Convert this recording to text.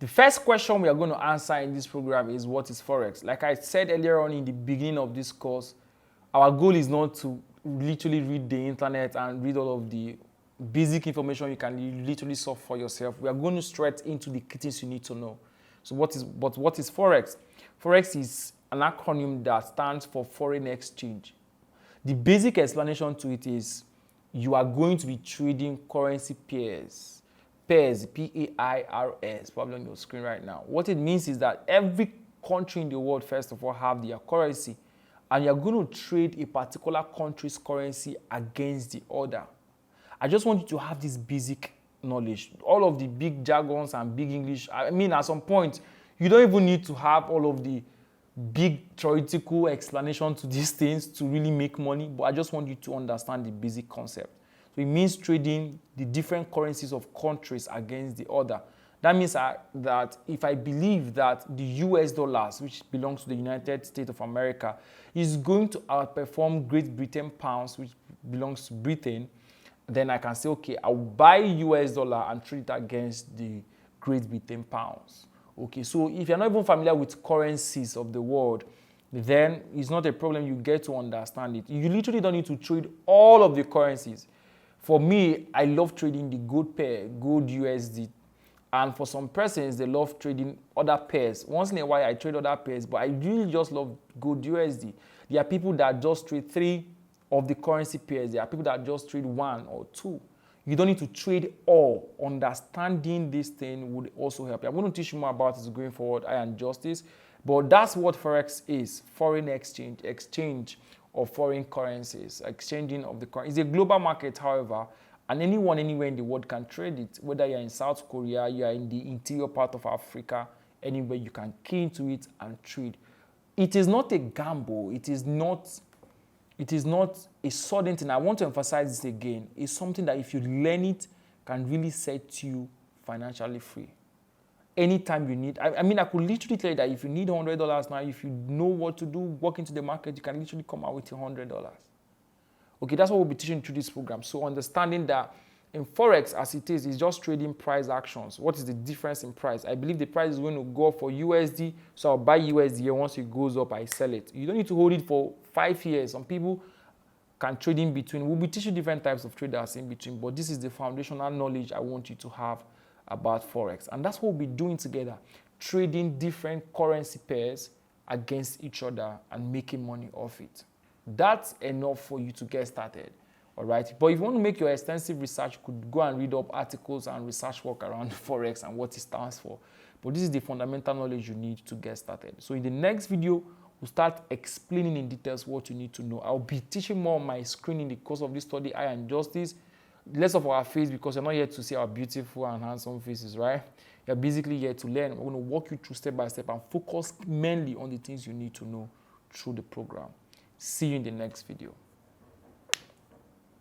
The first question we are going to answer in this program is, what is Forex? Like I said earlier on in the beginning of this course, our goal is not to literally read the internet and read all of the basic information you can literally solve for yourself. We are going straight into the key things you need to know. So what is Forex? Forex is an acronym that stands for foreign exchange. The basic explanation to it is you are going to be trading currency pairs. Pairs, P-A-I-R-S, probably on your screen right now. What it means is that every country in the world, first of all, have their currency, and you're going to trade a particular country's currency against the other. I just want you to have this basic knowledge. All of the big jargons and big English, I mean, at some point, you don't even need to have all of the big theoretical explanation to these things to really make money, but I just want you to understand the basic concept. So it means trading the different currencies of countries against the other. That means that if I believe that the US dollars, which belongs to the United States of America, is going to outperform Great Britain pounds, which belongs to Britain, then I can say, okay, I'll buy US dollar and trade it against the Great Britain pounds. Okay, so if you're not even familiar with currencies of the world, then it's not a problem. You get to understand it. You literally don't need to trade all of the currencies. For me, I love trading the gold pair, gold USD. And for some persons, they love trading other pairs. Once in a while, I trade other pairs, but I really just love gold USD. There are people that just trade 3 of the currency pairs. There are people that just trade 1 or 2. You don't need to trade all. Understanding this thing would also help you. I'm going to teach you more about this going forward, and justice. But that's what Forex is, foreign exchange of foreign currencies, exchanging of the currency. It's a global market, however, and anyone anywhere in the world can trade it. Whether you're in South Korea, you're in the interior part of Africa, anywhere you can key into it and trade. It is not a gamble. It is not a sudden thing. I want to emphasize this again. It's something that if you learn it, can really set you financially free. Anytime you need, I mean, I could literally tell you that if you need $100 now, if you know what to do, walk into the market, you can literally come out with $100. Okay, that's what we'll be teaching through this program. So understanding that in Forex, as it is, it's just trading price actions. What is the difference in price? I believe the price is going to go up for USD, so I'll buy USD, and once it goes up, I sell it. You don't need to hold it for 5 years. Some people can trade in between. We'll be teaching different types of traders in between, but this is the foundational knowledge I want you to have about Forex. And that's what we'll be doing together, trading different currency pairs against each other and making money off it. That's enough for you to get started. All right. But if you want to make your extensive research, you could go and read up articles and research work around Forex and what it stands for. But this is the fundamental knowledge you need to get started. So in the next video, we'll start explaining in details what you need to know. I'll be teaching more on my screen in the course of this study, I and Justice. Less of our face, because you're not here to see our beautiful and handsome faces, right? You're basically here to learn. We're going to walk you through step by step and focus mainly on the things you need to know through the program. See you in the next video.